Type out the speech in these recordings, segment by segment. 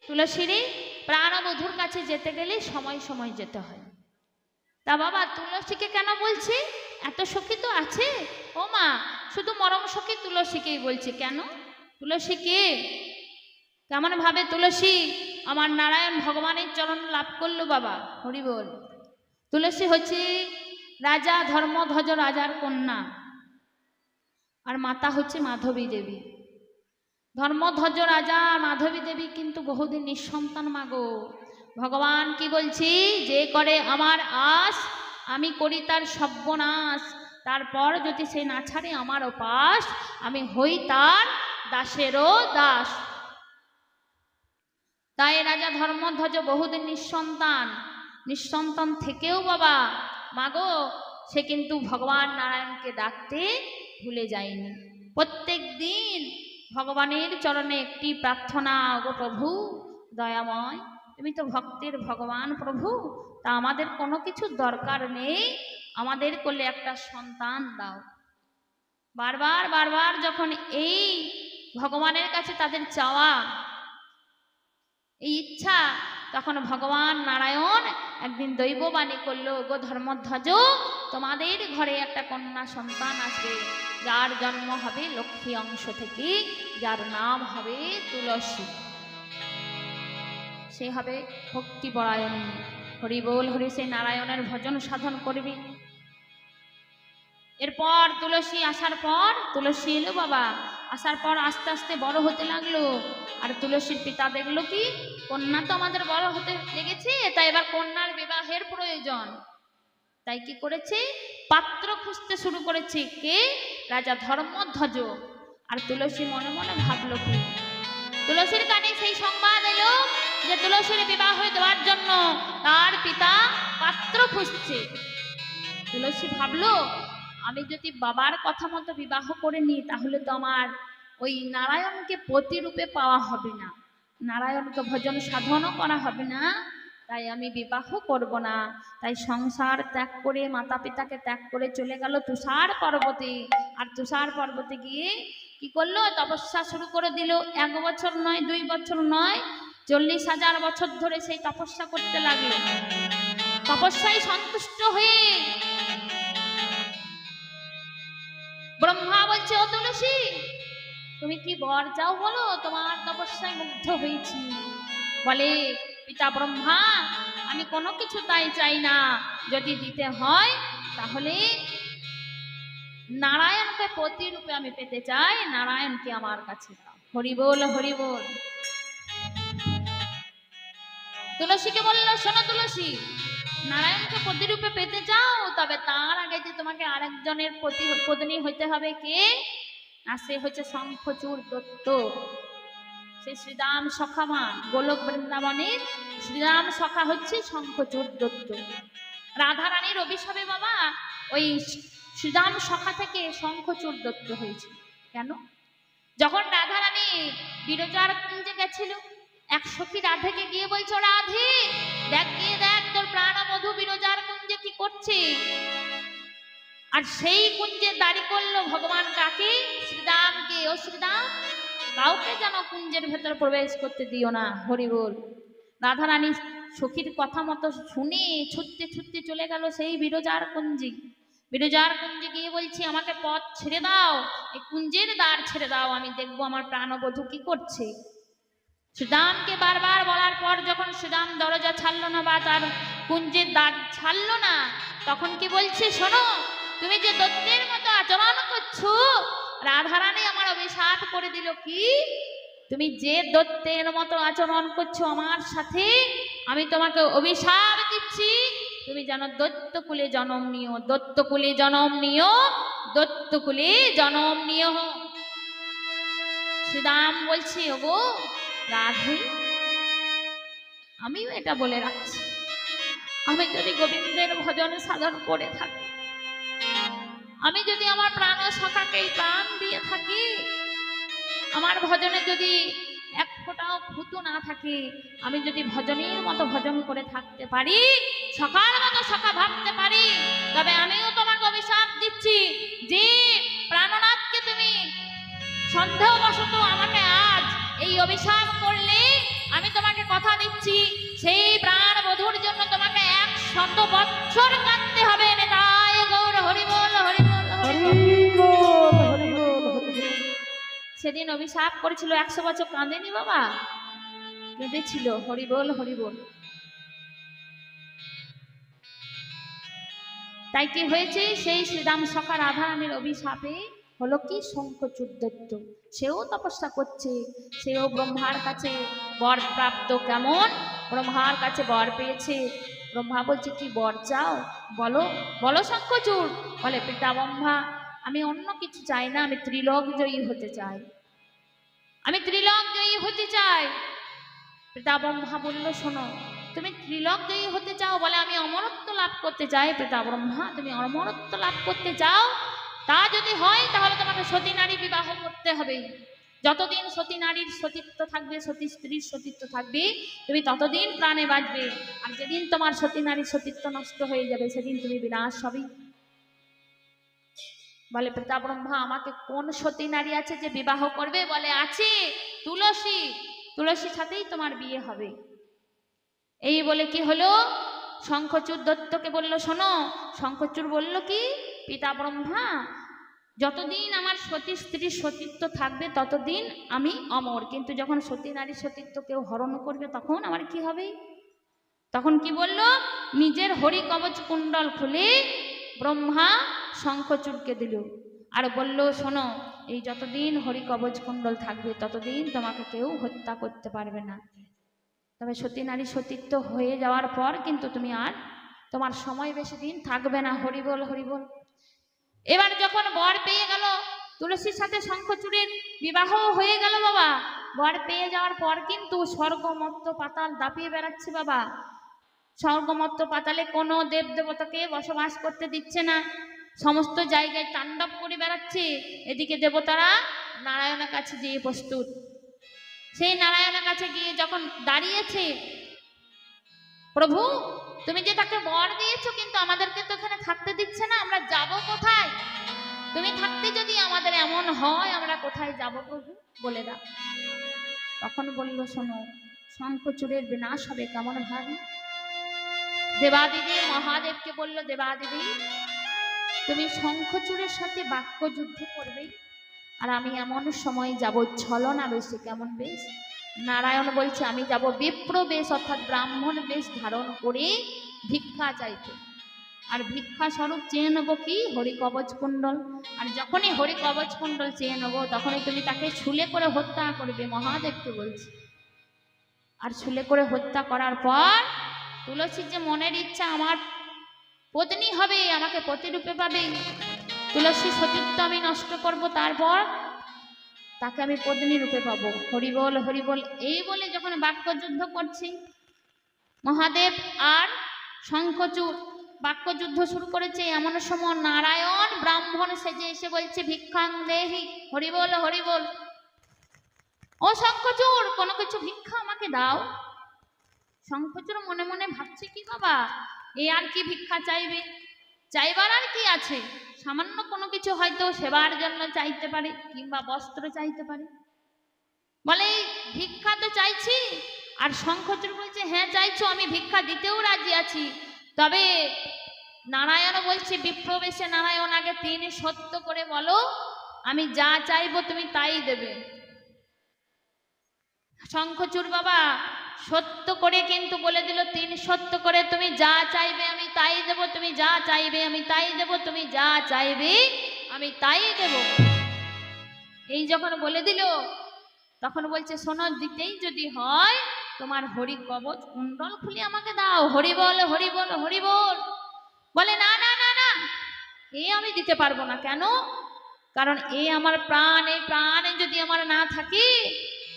তুলসীরে প্রাণবধূর কাছে যেতে গেলে সময় সময় যেতে হয়। তা বাবা তুলসীকে কেন বলছি? এত সখী তো আছে। ও মা, শুধু মরম সখী তুলসীকেই বলছি কেন? তুলসী কে? কেমন ভাবে তুলসী আমার নারায়ণ ভগবানের চরণ লাভ করলো বাবা? হরি বল। তুলসী হচ্ছে রাজা ধর্মধ্বজ রাজার কন্যা, আর মাতা হচ্ছে মাধবী দেবী। ধর্মধ্বজ রাজা মাধবী দেবী কিন্তু বহুদিন নিঃসন্তান মাগো। ভগবান কি বলছি, যে করে আমার আস আমি করি তার সর্বনাশ, তারপর যদি সে না ছাড়ে আমার উপাস আমি হই তার দাসেরও দাস। তাই রাজা ধর্মধ্বজ বহুদিন নিঃসন্তান থেকেও বাবা মাগো সে কিন্তু ভগবান নারায়ণকে ডাকতে ভুলে যায়নি। প্রত্যেক দিন ভগবানের চরণে একটি প্রার্থনা, গো প্রভু দয়াময়, তুমি তো ভক্তের ভগবান প্রভু, তা আমাদের কোনো কিছু দরকার নেই, আমাদের কোলে একটা সন্তান দাও। বারবার বারবার যখন এই ভগবানের কাছে তাদের চাওয়া, এই ইচ্ছা, তখন ভগবান নারায়ণ একদিন দৈববাণী করলো, গো ধর্মধ্বজ তোমাদের ঘরে একটা কন্যা সন্তান আসবে, যার জন্ম হবে লক্ষ্মী অংশ থেকে, যার নাম হবে তুলসী। সে হবে ভক্তি পরায়ণী। হরি বল হরি, সে নারায়ণের ভজন সাধন করবি। এরপর তুলসী আসার পর, তুলসী এলো বাবা, আসার পর আস্তে আস্তে বড় হতে লাগলো। আর তুলসীর পিতা দেখলো কি কন্যা তো আমাদের বড় হতে লেগেছে, তাই এবার কন্যার বিবাহের প্রয়োজন। তাই কি করেছে, পাত্র খুঁজতে শুরু করেছে। কে? রাজা ধর্মধ্বজ। আর তুলসী মনে মনে ভাবলো কি, তুলসীর কানে সেই সংবাদ এলো যে তুলসীর বিবাহ দেওয়ার জন্য তার পিতা পাত্র খুঁজছে। তুলসী ভাবলো, আমি যদি বাবার কথা মতো বিবাহ করে নিই তাহলে তো আমার ওই নারায়ণকে পতিরূপে পাওয়া হবে না, নারায়ণকে ভজন সাধনও করা হবে না, তাই আমি বিবাহ করব না। তাই সংসার ত্যাগ করে, মাতা পিতাকে ত্যাগ করে চলে গেল তুষার পর্বতে। আর তুষার পর্বতে গিয়ে কি করলো, তপস্যা শুরু করে দিল। 1 বছর নয়, 2 বছর নয়, 40,000 বছর ধরে সেই তপস্যা করতে লাগলো। তপস্যায় সন্তুষ্ট হয়ে ব্রহ্মা বলছে, ও তুলসী তুমি কি বর চাও বলো, তোমার তপস্যায় মুগ্ধ হয়েছি। বলে, পিতা ব্রহ্মা আমি কোনো কিছু তাই চাই না, যদি দিতে হয় তাহলে নারায়ণকে পতিরূপে আমি পেতে চাই, নারায়ণকে আমার কাছে দাও। হরি বল হরি বল। তুলসীকে বলল, শোনো তুলসী, নারায়ণকে পতিরূপে পেতে চাও, তবে তার আগে যে তোমাকে আরেকজনের পত্নী হইতে হবে। কে? আর সে হচ্ছে শঙ্খচূড় দত্ত। সে শ্রীরাম সখামা, গোলক বৃন্দাবনের শ্রীরাম সখা হচ্ছে শঙ্খচূড় দত্ত। রাধারানীর অভিশাপে বাবা ওই শ্রীরাম সখা থেকে শঙ্খচূড় দত্ত হয়েছে। কেন? যখন রাধারানী বিরজার কুঞ্জে গেছিল, এক সখী রাধেকে গিয়ে বলছো, রাধে দেখ, গিয়ে দেখ তোর প্রাণবধূ বিরজার কুঞ্জে কি করছে। আর সেই কুঞ্জে দাঁড়ি করলো ভগবান কাকে? শ্রীরামকে। ও শ্রীরাম, কাউকে যেন কুঞ্জের ভেতর প্রবেশ করতে দিও না। হরি বল। রাধারানী সখীর কথা মতো শুনে ছুটতে ছুটতে চলে গেল সেই বিরজার কুঞ্জে। বিরজার কুঞ্জে গিয়ে বলছি, আমাকে পথ ছেড়ে দাও, এই কুঞ্জের দ্বার ছেড়ে দাও, আমি দেখবো আমার প্রাণবধূ কি করছে। শ্রীরামকে বারবার বলার পর যখন শ্রীরাম দরজা ছাড়লো না বা তার কুঞ্জের দ্বার ছাড়লো না, তখন কি বলছে, শোনো, তুমি যে দত্তের মতো আচরণ করছো, রাধারানী আমার অভিশাপ করে দিল। কি? তুমি যে দত্তের মতো আচরণ করছো আমার সাথে, আমি তোমাকে অভিশাপ দিচ্ছি, তুমি যেন দত্তকুলে জন্ম নিও, দত্তকুলে জন্ম নিও, দত্তকুলে জন্ম নিও। শ্রীরাম বলছে, ওগো রাধে, আমিও এটা বলে রাখছি, আমি যদি গোবিন্দের ভজন সাধন করে থাকি, আমি যদি আমার প্রাণ সখাকে প্রাণ দিয়ে থাকি, আমার ভজনে যদি এক ফোঁটাও খুঁতো না থাকে, আমি যদি ভজনের মতো ভজন করে থাকতে পারি, সখার মতো সখা ভাবতে পারি, তবে আমিও তোমাকে অভিশাপ দিচ্ছি যে প্রাণনাথকে তুমি সন্দেহবশত আমাকে আজ এই অভিশাপ করলে, আমি তোমাকে কথা দিচ্ছি, সেই প্রাণ বধূর জন্য তোমাকে 100 বছর কাঁদতে হবে। নেতাই গৌর হরি বল, হরি বল, হরি বল। সেদিন অভিশাপ করেছিল 100 বছর, কাঁদেনি বাবা? কেঁদেছিল। হরি বল, হরি বল। তাই কি হয়েছে? সেই শ্রীরাম সখা রাধারানীর অভিশাপে হলো কি, শঙ্খচূড় দৈত্য সেও তপস্যা করছে, সেও ব্রহ্মার কাছে বর প্রাপ্ত। কেমন? ব্রহ্মার কাছে বর পেয়েছে। ব্রহ্মা বলছে কি বর চাও? বলো বলো শঙ্খচূড়। বলে পিতা ব্রহ্মা, আমি অন্য কিছু চাই না, আমি ত্রিলোক জয়ী হতে চাই, আমি ত্রিলোক জয়ী হতে চাই। পিতা ব্রহ্মা বলল শোনো, তুমি ত্রিলোক জয়ী হতে চাও? বলে আমি অমরত্ব লাভ করতে চাই। পিতা ব্রহ্মা, তুমি অমরত্ব লাভ করতে চাও? তা যদি হয় তাহলে তোমাকে সতী নারী বিবাহ করতে হবে। যতদিন সতী নারীর সতীত্ব থাকবে, সতী স্ত্রীর সতীত্ব থাকবে, তুমি ততদিন প্রাণে বাঁচবে। আর যেদিন তোমার সতী নারীর সতীত্ব নষ্ট হয়ে যাবে, সেদিন তুমি বিনাশ হবে। বলে পিতা ব্রহ্মা, আমাকে কোন সতী নারী আছে যে বিবাহ করবে? বলে আছে, তুলসী। তুলসীর সাথেই তোমার বিয়ে হবে। এই বলে কি হলো, শঙ্খচূড় দত্তকে বলল শোনো। শঙ্খচূড় বলল কি, পিতা ব্রহ্মা, যতদিন আমার সতী স্ত্রীর সতীত্ব থাকবে ততদিন আমি অমর, কিন্তু যখন সতী নারীর সতীত্ব কেউ হরণ করবে তখন আমার কি হবে? তখন কি বলল, নিজের হরি কবচ কুণ্ডল খুলে ব্রহ্মা শঙ্খচূড়কে দিল আর বলল শোনো, এই যতদিন হরি কবচ কুণ্ডল থাকবে ততদিন তোমাকে কেউ হত্যা করতে পারবে না। তবে সতী নারী সতীত্ব হয়ে যাওয়ার পর কিন্তু তুমি আর, তোমার সময় বেশি দিন থাকবে না। হরি বল, হরি বল। এবার যখন বর পেয়ে গেল, তুলসীর সাথে শঙ্খচূড়ের বিবাহ হয়ে গেল বাবা। বর পেয়ে যাওয়ার পর কিন্তু স্বর্গ মর্ত্য পাতাল দাপিয়ে বেড়াচ্ছে বাবা। স্বর্গ মর্ত্য পাতালে কোনো দেব দেবতাকে বসবাস করতে দিচ্ছে না, সমস্ত জায়গায় তাণ্ডব করে বেড়াচ্ছে। এদিকে দেবতারা নারায়ণের কাছে গিয়ে প্রস্তুত। সেই নারায়ণের কাছে গিয়ে যখন দাঁড়িয়েছে, প্রভু তুমি যে তাকে বর দিয়েছো, কিন্তু আমাদেরকে তো এখানে থাকতে দিচ্ছে না, আমরা যাব কোথায়? তুমি থাকতে যদি আমাদের এমন হয়, আমরা কোথায় যাব প্রভু, বলে দাও। তখন বলল শোনো, শঙ্খচূড়ের বিনাশ হবে কেমন ভাবে? দেবাদিদেব মহাদেবকে বলল, দেবাদিদেব তুমি শঙ্খচূড়ের সাথে বাক্য যুদ্ধ করবে, আর আমি এমন সময় যাব ছলনা বেশে। কেমন বেশ? নারায়ণ বলছে আমি যাব বিপ্র বেশ, অর্থাৎ ব্রাহ্মণ বেশ ধারণ করে ভিক্ষা চাইতে। আর ভিক্ষা স্বরূপ চেয়ে নেবো কি, হরি কবচ কুণ্ডল। আর যখনই হরি কবচ কুণ্ডল চেয়ে নেবো, তখনই তুমি তাকে ছুলে করে হত্যা করবে, মহাদেবকে বলছে। আর ছুলে করে হত্যা করার পর তুলসীর যে মনের ইচ্ছা, আমার পত্নী হবে, আমাকে পতিরূপে পাবে, তুলসী সতীত্ব আমি নষ্ট করব, তারপর তাকে আমি পত্নী রূপে পাবো। হরি বল, হরি বল। এই বলে যখন বাক্য যুদ্ধ করছি, মহাদেব আর শঙ্খচূড় বাক্য যুদ্ধ শুরু করেছে, এমন সময় নারায়ণ ব্রাহ্মণ সেজে এসে বলছে ভিক্ষাং দেহি। হরি বল, হরি বল। ও শঙ্খচূড়, কোনো কিছু ভিক্ষা আমাকে দাও। শঙ্খচূড় মনে মনে ভাবছে কি বাবা, এ আর কি ভিক্ষা চাইবে, চাইবার আর কি আছে? সামান্য কোনো কিছু হয়তো সেবার জন্য চাইতে পারে, কিংবা বস্ত্র চাইতে পারে। বলে ভিক্ষা তো চাইছি। আর শঙ্খচূড় বলছে হ্যাঁ চাইছো, আমি ভিক্ষা দিতেও রাজি আছি, তবে নারায়ণ বলছে বিপ্রবেশে নারায়ণ আগে তিনি সত্য করে বলো, আমি যা চাইবো তুমি তাই দেবে। শঙ্খচূড় বাবা সত্য করে কিন্তু বলে দিল, তিনি সত্য করে, তুমি যা চাইবে আমি তাই দেব, তুমি যা চাইবে আমি তাই দেব, তুমি যা চাইবে আমি তাই দেব। এই যখন বলে দিল, তখন বলছে শোনো, দিতেই যদি হয় তোমার হরি কবচ কুণ্ডল খুলে আমাকে দাও। হরি বল, হরি বল, হরি বল। বলে না না না না, এ আমি দিতে পারবো না। কেন? কারণ এ আমার প্রাণ, এই প্রাণে যদি আমার না থাকে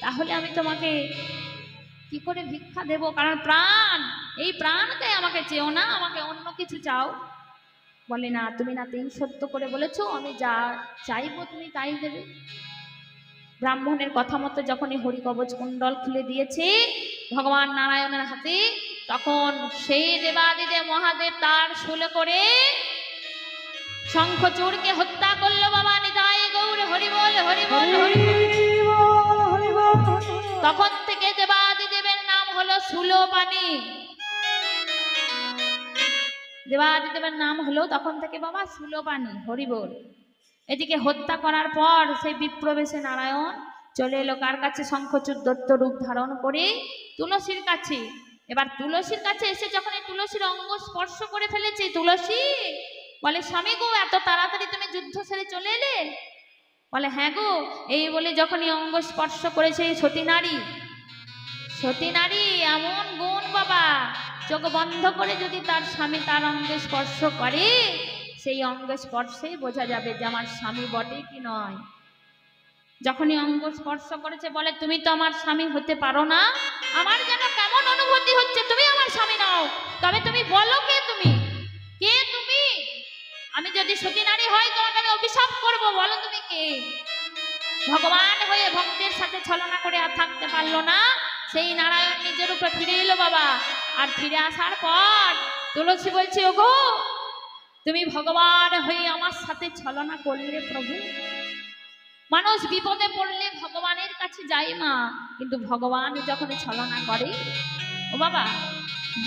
তাহলে আমি তোমাকে কি করে ভিক্ষা দেব? কারণ প্রাণ, এই প্রাণকে আমাকে চেও না, আমাকে অন্য কিছু চাও। বলে না, তুমি না তিন সত্য করে বলেছো, আমি যা চাইবো তুমি তাই দেবে। ব্রাহ্মণের কথা মতো যখনই হরি কবচ কুণ্ডল খুলে দিয়েছে ভগবান নারায়ণের হাতে, তখন সেই দেবাদিদেব মহাদেব তার শুলে করে শঙ্খচূড়কে হত্যা করলো বাবা। নিতাই গৌর হরি বল, হরি বল, হরি বল। তখন থেকে দেবাদিদেবের নাম হলো সুলোপানি। দেবাদিদেবের নাম হলো তখন থেকে বাবা সুলোপানি। হরি বল। এদিকে হত্যা করার পর সেই বিপ্রবেশে নারায়ণ চলে এলো কার কাছে? শঙ্খচূড় দত্ত রূপ ধারণ করে তুলসীর কাছে। এবার তুলসীর কাছে এসে যখন এই তুলসীর অঙ্গ স্পর্শ করে ফেলেছে, তুলসী বলে স্বামী গো এত তাড়াতাড়ি তুমি যুদ্ধ ছেড়ে চলে এলে? বলে হ্যাঁ গো। এই বলে যখন এই অঙ্গ স্পর্শ করেছে সতী নারী, সতী নারী এমন গুণ বাবা, চোখ বন্ধ করে যদি তার স্বামী তার অঙ্গে স্পর্শ করে, সেই অঙ্গ স্পর্শেই বোঝা যাবে যে আমার স্বামী বটে কি নয়। যখনই অঙ্গ স্পর্শ করেছে বলে তুমি তো আমার স্বামী হতে পারো না, আমার যেন কেমন অনুভূতি হচ্ছে তুমি আমার স্বামী নাও। তবে তুমি বলো কে তুমি, কে তুমি? আমি যদি সতী নারী হয় তোমাকে আমি অভিশাপ করবো, বলো তুমি কে? ভগবান হয়ে ভক্তের সাথে ছলনা করে আর থাকতে পারলো না, সেই নারায়ণ নিজের রূপে ফিরে এলো বাবা। আর ফিরে আসার পর তুলসী বলছে ওগো তুমি ভগবান হয়ে আমার সাথে ছলনা করলে প্রভু। মানুষ বিপদে পড়লে ভগবানের কাছে যায় মা, কিন্তু ভগবান যখন ছলনা করে, ও বাবা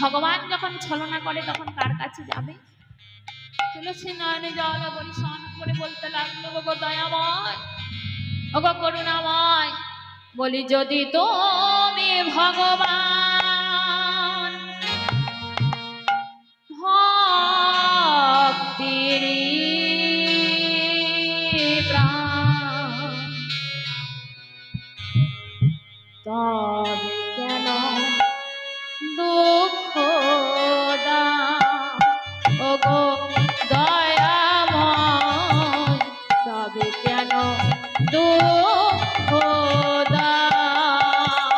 ভগবান যখন ছলনা করে তখন কার কাছে যাবে? তুলসী নয়নে জল বরিশন করে বলতে লাগলো ওগো দয়াময়, ওগো করুণাময়, বলি যদি তুমি ভগবান ভক্তির প্রাণ, তবে কেন দুঃখ দাও ওগো দয়াময়, তবে কেন দুঃখ দাও?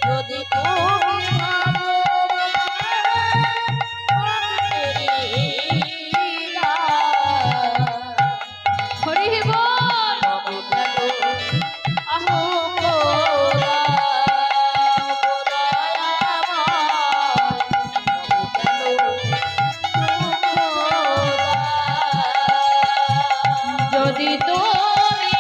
যদি তুমি হরি বল আহো যদি তুমি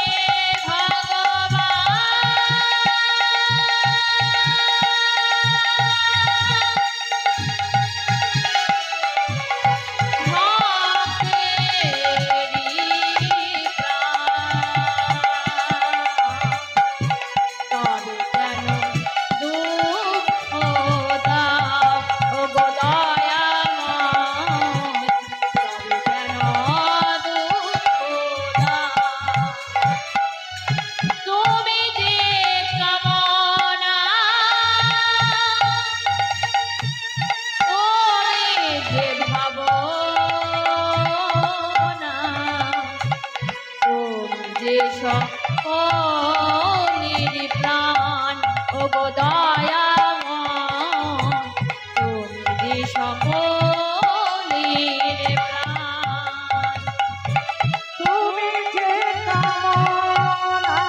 প্রাণ ওগো দয়াময়, তুমি যে সকলের প্রাণ, তুমি যে কামনা,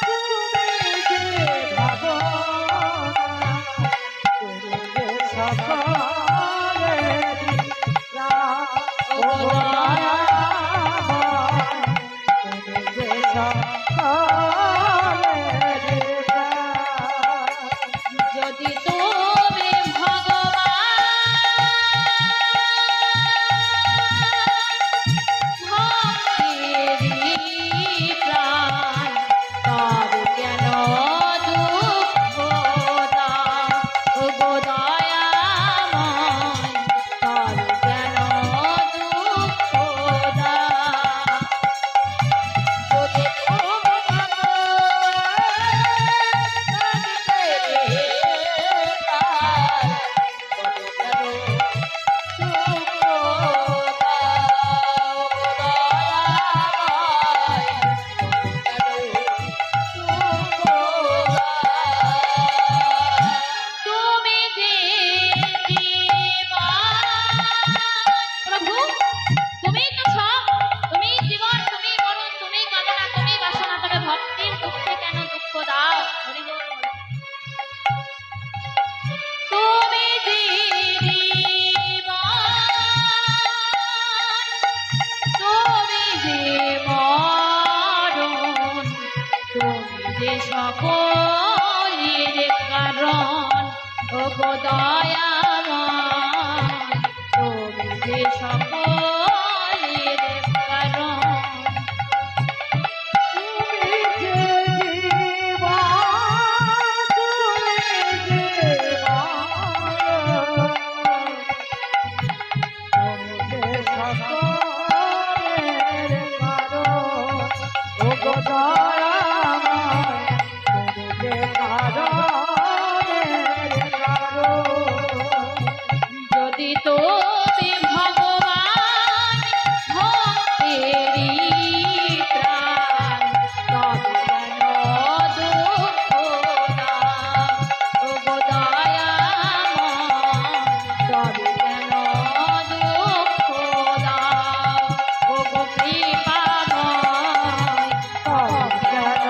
তুমি যে ভাবনা, তুমি যে সকলের প্রাণ ওগো যদি তুমি ভগবান প্রাণ, তবে কেন দুঃখ দাও ওগো দয়াময়, তবে কেন দুঃখ দাও? যদি সকলের কারণ দয়াময় তুমি যে সকলের কারণ। যদি তুমি ভগবান ভক্তেরই প্রাণ তবে কেন দুঃখ দাও ওগো দয়াময় তবে কেন দুঃখ দাও ওগো কৃপাময় তবে কেন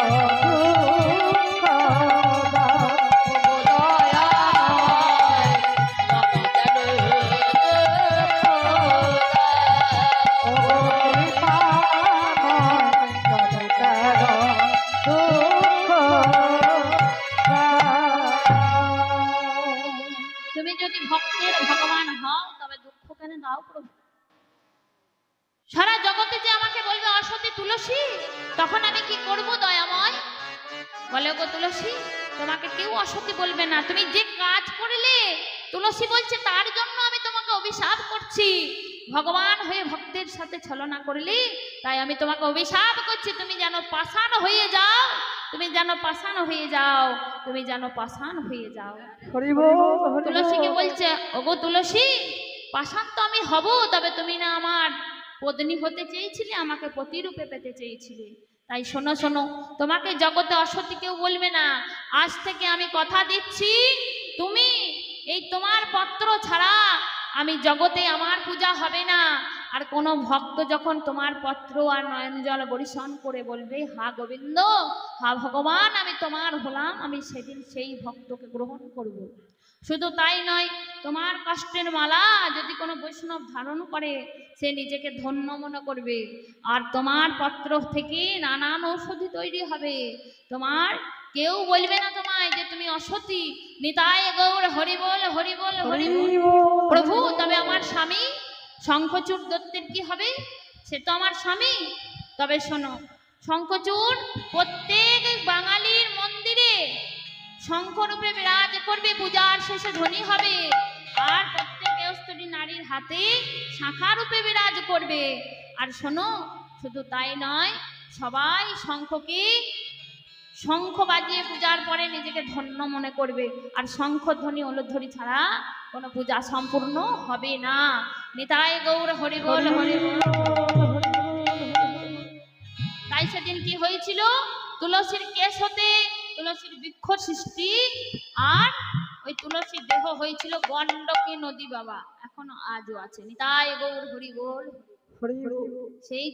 দুঃখ দাও ওগো দয়াময় তবে কেন তুমি যদি ভক্তের ভগবান হও তবে দুঃখ কেন দাও প্রভু? সারা জগতে যে আমাকে বলবে অসতী তুলসী, তখন আমি কি করব দয়াময়? বলে গো তুলসী, তোমাকে কেউ অসতী বলবে না। তুমি যে কাজ করলে তুলসী বলছে তার জন্য আমি তোমাকে অভিশাপ করছি। ভগবান হয়ে ভক্তের সাথে ছলনা করলে তাই আমি তোমাকে অভিশাপ করছি। তুমি যেন পাষাণ হয়ে যাও, তুমি যেন পাষাণ হয়ে যাও, তুমি যেন পাষাণ হয়ে যাও। তুলসীকে বলছে ওগো তুলসী, পাষাণ তো আমি হব, তবে তুমি না আমার পত্নী হতে চেয়েছিলে, আমাকে পতিরূপে পেতে চেয়েছিলে। তাই শোনো শোনো, তোমাকে জগতে অসতী কেউ বলবে না। আজ থেকে আমি কথা দিচ্ছি, তুমি এই তোমার পত্র ছাড়া আমি জগতে আমার পূজা হবে না। আর কোনো ভক্ত যখন তোমার পত্র আর নয়ন জল বরিশন করে বলবে হা গোবিন্দ, হা ভগবান, আমি তোমার হলাম, আমি সেদিন সেই ভক্তকে গ্রহণ করব। শুধু তাই নয়, তোমার কষ্টের মালা যদি কোনো বৈষ্ণব ধারণ করে সে নিজেকে ধন্য মনে করবে। আর তোমার পত্র থেকে নানান ঔষধি তৈরি হবে। তোমার কেউ বলবে না তোমায় যে তুমি অসতী। নিতাই গৌর হরি বল হরি বল হরি বল। প্রভু, তবে আমার স্বামী শঙ্খচূড় দত্তের কি হবে? সে তো আমার স্বামী। তবে শোনো, শঙ্খচূড় প্রত্যেক বাঙালির মন্দিরে শঙ্খরূপে বিরাজ করবে, পূজার শেষে ধ্বনি হবে। আর প্রত্যেক গৃহস্থী নারীর হাতে শাখা রূপে বিরাজ করবে। আর শোনো, শুধু তাই নয়, সবাই শঙ্খ বাজিয়ে পূজার পরে নিজেকে ধন্য মনে করবে। আর শঙ্খধ্বনি ওলধ্বনি ছাড়া কোনো পূজা সম্পূর্ণ হবে না। নিতাই গৌর হরি বল হরি বল। তাই সেদিন কি হয়েছিল? তুলসীর কেশ হতে তুলসীর বৃক্ষ সৃষ্টি, আর ওই তুলসীর দেহ হয়েছিল গণ্ডকী নদী বাবা, এখনো আজও আছে। নিতাই গৌর হরি বল। সেই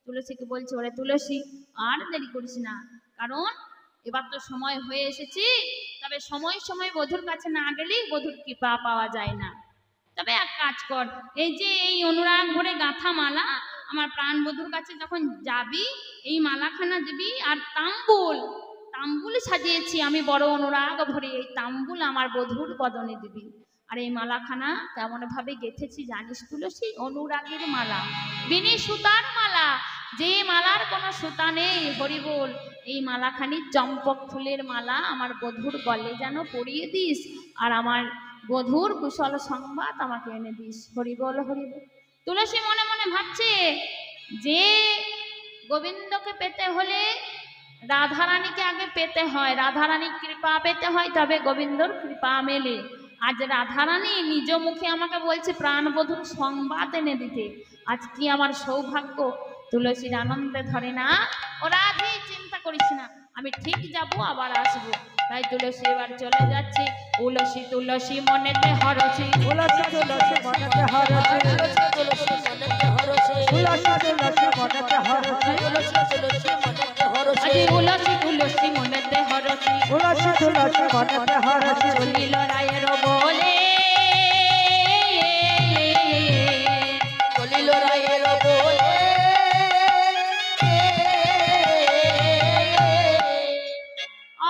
তুলসীকে বলছে, ওরে তুলসী, আর দেরি করিস না, কারণ এবার তো সময় হয়ে এসেছি। তবে সময় সময় বধূর কাছে না গেলে বধূর কৃপা পাওয়া যায় না। তবে এক কাজ কর, এই যে এই অনুরাগ ভরে গাঁথা মালা আমার প্রাণ বধূর কাছে যখন যাবি, এই মালাখানা দিবি। আর তাম্বুল সাজিয়েছি আমি বড় অনুরাগ ভরে, এই তাম্বুল আমার বধূর বদনে দিবি। আর এই মালাখানা কেমন ভাবে গেঁথেছি জানিস তুলসী? অনুরাগের মালা, বিনি সুতার মালা, যে মালার কোনো সুতা নেই। হরি বল। এই মালাখানি চম্পক ফুলের মালা আমার বধূর গলে যেন পরিয়ে দিস, আর আমার বধূর কুশল সংবাদ আমাকে এনে দিস। হরি বল হরি বল। তুলসী মনে মনে ভাবছে যে গোবিন্দকে পেতে হলে রাধারানীকে আগে পেতে হয়, রাধারানীর কৃপা পেতে হয়, তবে গোবিন্দর কৃপা মেলে। আজ রাধারানী নিজ মুখে আমাকে বলছে প্রাণবধূর সংবাদ এনে দিতে। আজ কি আমার সৌভাগ্য। তুলসীর আনন্দে ধরে না। ও রাধে, চিন্তা করিস না, আমি ঠিক যাব, আবার আসবো। তাই তুলসী এবার চলে যাচ্ছে। তুলসী তুলসী মনেতে হরসি, তুলসী তুলসী মনেতে হরসি, তুলসী মনেতে হরসি, তুলসী তুলসী মনেতে হরসি, তুলসী তুলসী মনেতে হরসি, তুলসী তুলসী মনেতে হরসি, তুলসী তুলসী মনেতে হরসি। চলিল রায়ের বলে, চলিল রায়ের বলে,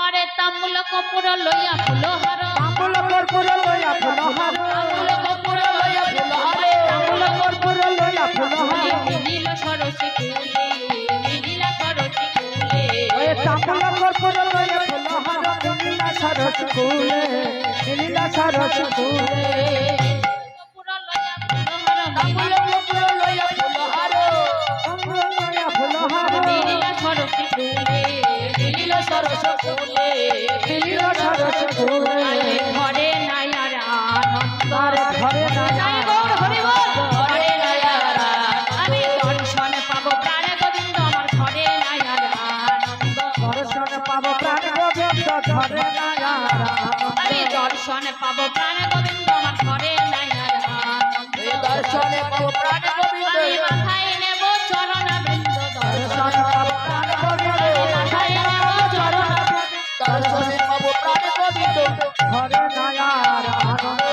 আরে তাম্বুল কপুর লইয়া ফুলহার, তাম্বুল কপুর সরস ফুলে মিলিল সরস ফুলে কমল কপুর লইয়া ফুলহার মিলিল সরস ফুলে মিলিল সরস ফুলে মিলিল সরস ফুলে ঘরে নাই আর আনন্দ ঘরে নাই গৌর হরি বল ঘরে নাই আর আমি দর্শন পাবো প্রাণ গোবিন্দ আমার ঘরে নাই আর আনন্দ দর্শন পাবো প্রাণ গোবিন্দ ঘরে নাই আর আমি দর্শন পাবো প্রাণ গোবিন্দ আমার ঘরে নাই আর আনন্দ দর্শনে পাবো প্রাণ গোবিন্দ আমি মাথায় নেব চরণ বৃন্দ দর্শন দর্শন পাবো প্রাণ গোবিন্দ মাথায় নেব চরণ দর্শনে পাবো প্রাণ গোবিন্দ ঘরে নাই আর আনন্দ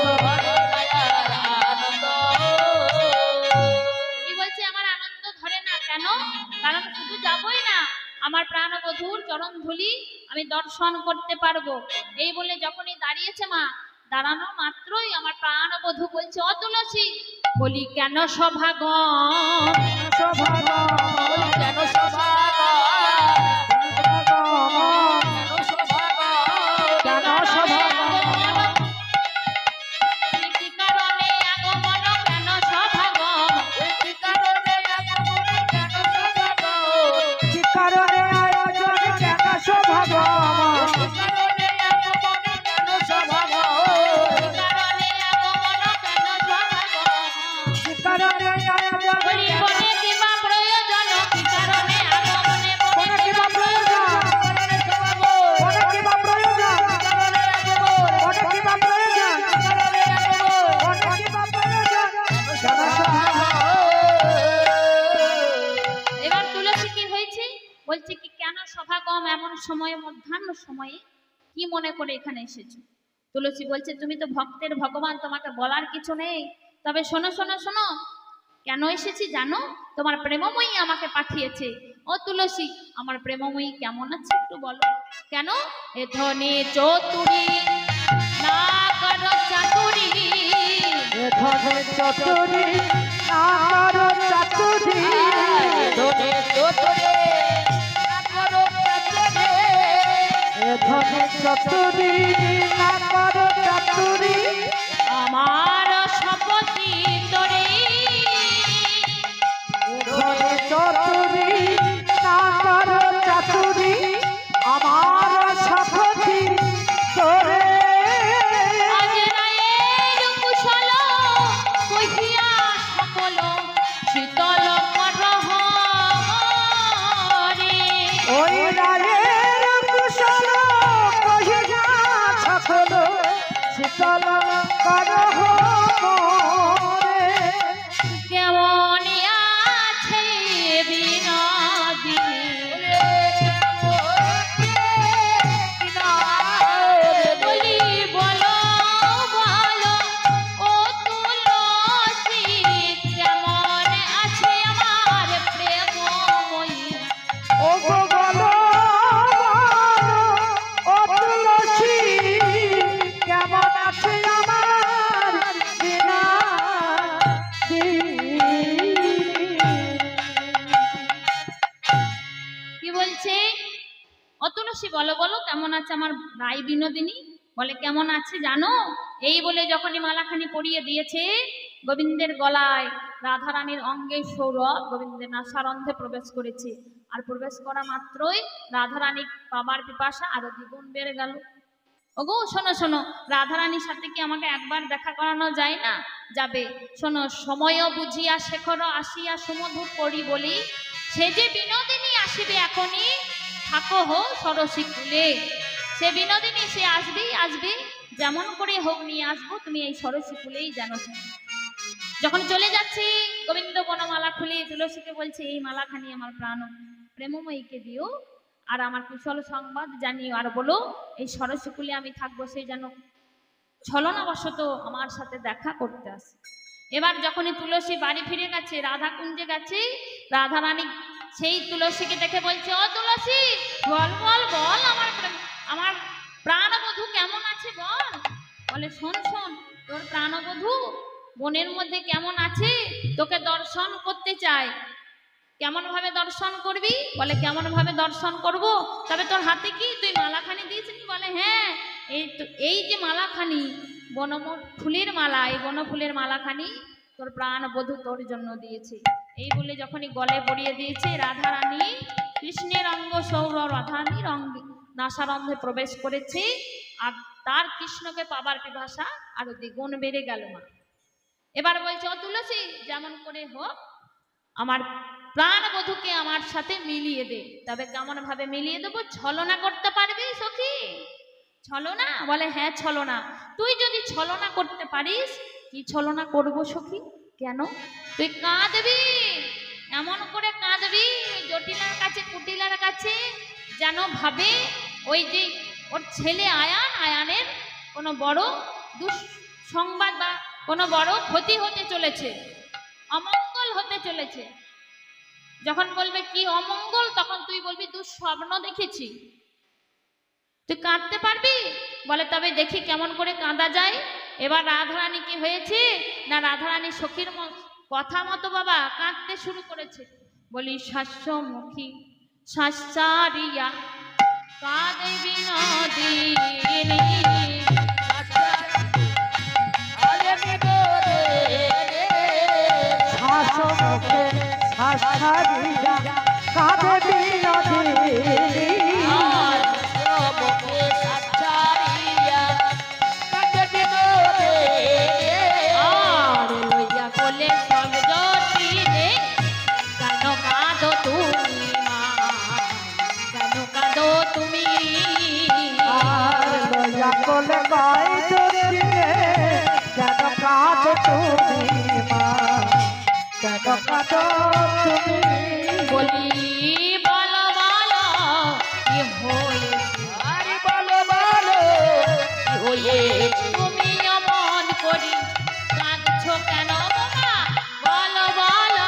কি বলছে আমার আনন্দ ধরে না কেন? কারণ শুধু যাবই না, আমার প্রাণবধূর চরণ ধুলি আমি দর্শন করতে পারবো। এই বলে যখনই দাঁড়িয়েছে মা, দাঁড়ানো মাত্রই আমার প্রাণবধূ বলছে ও তুলসী, বলি কেন সভাগম কেন সভাগম কেন সভাগম কি কারণে আগমন কেন সভাগম কি কারণে আয়োজন কেন সভাগম কি কারণে আগমন কেন সভাগম কি কারণে আয়োজন বলি বলে কিবা প্রয়োজন কি কারণে আগমনে কোন কিবা প্রয়োজন কোন কিবা প্রয়োজন কোন কিবা প্রয়োজন কোন কিবা প্রয়োজন কেন সভাগম এবার তুলসী কি হয়েছে বলছে কি কেন সভাগম এমন সময়ে মধ্যাহ্ন সময়ে কি মনে করে এখানে এসেছো? তুলসী বলছে তুমি তো ভক্তের ভগবান, তোমাকে বলার কিছু নেই, তবে শোনো শোনো শোনো কেন এসেছি জানো? তোমার প্রেমময়ী আমাকে পাঠিয়েছে। ও তুলসী, আমার প্রেমময়ী কেমন আছে একটু বলো। কেন? এ ধনে চতুরী না করো চাতুরী ধনে চতুরী না করো চাতুরী ধনে চতুরী ধনে চতুরী না করো চাতুরী আমার শপথি তোরে ধনে চতুরী না করো চাতুরী আমার শপথি তোরে আজ রায়ের কুশল কহিয়া সকল শীতল করহ রে ওই রায়ের কুশল কহিয়া সকল শীতল করহ মোরে। কেমন আছে বিনোদিনী বলি বলো বলো ও তুলসী কেমন আছে আমার প্রেমময়ী ও গো বলো বলো, ও তুলসী কেমন আছে আমার কি বলছে? ও তুলসী বলো বলো কেমন আছে আমার রাই বিনোদিনী? বলে কেমন আছে জানো? এই বলে যখনই মালাখানি পরিয়ে দিয়েছে গোবিন্দের গলায়, রাধারানীর অঙ্গে সৌরভ গোবিন্দের নাসারন্ধে প্রবেশ করেছে। আর প্রবেশ করা মাত্রই রাধারানী পাবার পিপাসা আরো দ্বিগুণ বেড়ে গেল। ওগো শোনো শোনো, রাধারানীর সাথে কি আমাকে একবার দেখা করানো যায় না? যাবে। শোনো, সময়ও বুঝিয়া শেখর আসিয়া সুমধুর করি বলি, সে যে বিনোদিনী আসিবে এখনই, থাকো হো সরসী কুলে। সে বিনোদিনী সে আসবেই আসবে, যেমন করে হোক নিয়ে আসবো, তুমি এই সরসী কুলেই জানো। যখন চলে যাচ্ছি গোবিন্দ বনমালা খুলে তুলসীকে বলছে এই মালাখানি আমার প্রাণ প্রেমময়ীকে দিও, আর আমার কুশল সংবাদ জানিও, আর বলো এই সরসী কুলে আমি থাকবো, সে যেন ছলনাবশত আমার সাথে দেখা করতে আসে। এবার যখনই তুলসী বাড়ি ফিরে গেছে, রাধা কুঞ্জে গেছে, রাধা রানী সেই তুলসীকে দেখে বলছে ও তুলসী বল বল বল আমার প্রাণবধূ কেমন আছে বল। বলে শোন শোন, তোর প্রাণবধূ বনের মধ্যে কেমন আছে তোকে দর্শন করতে চায়। কেমন ভাবে দর্শন করবি? বলে কেমন ভাবে দর্শন করব? তবে তোর হাতে কি তুই মালাখানি দিয়েছিলি? বলে হ্যাঁ, এই যে মালাখানি ফুলের মালা, এই বনফুলের মালাখানি তোর প্রাণ বধূ তোর জন্য দিয়েছে। এই বলে যখনই গলে পরিয়ে দিয়েছে, রাধারানী কৃষ্ণের অঙ্গ সৌর রাধারানীর অঙ্গে নাসারন্ধে প্রবেশ করেছে। আর তার কৃষ্ণকে পাবার পিপাসা আরো দ্বিগুণ বেড়ে গেল মা। এবার বলছে, ও তুলসী, যেমন করে হোক আমার প্রাণ বধূকে আমার সাথে মিলিয়ে দে। তবে কেমন ভাবে মিলিয়ে দেবো? ছলনা করতে পারবি সখী? ছলনা? বলে হ্যাঁ ছলনা। তুই যদি ছলনা করতে পারিস, কি ছলনা করবো সখী? কেন? তুই কাঁদবি, এমন করে কাঁদবি জটিলার কাছে কুটিলার কাছে, যেন ভাবে ওই যে ওর ছেলে আয়ানের কোনো বড় দুঃসংবাদ বা কোনো বড় ক্ষতি হতে চলেছে, অমঙ্গল হতে চলেছে। যখন বলবে কি অমঙ্গল, তখন তুই বলবি দুঃস্বপ্ন দেখেছি। তুই কাঁদতে পারবি? বলে তবে দেখি কেমন করে কাঁদা যায়। এবার রাধারানী কি হয়েছে না, রাধারানী সখীর কথা মতো বাবা কাঁদতে শুরু করেছে। বলি শাস্যমুখী শাস্যারিয়া কাঁদে বিনোদিনী, শাসমুখে শাস্যারিয়া কাঁদে বিনোদিনী। কোলে গাই জোরে কেন কাঁদো তুমি মা, কেন কাঁদো তুমি? বলি বলো বলো কি হয়েছে, আরে বলো বলো কি হয়েছে? তুমি অমন করি কাঁদছো কেন বাবা? বলো বলো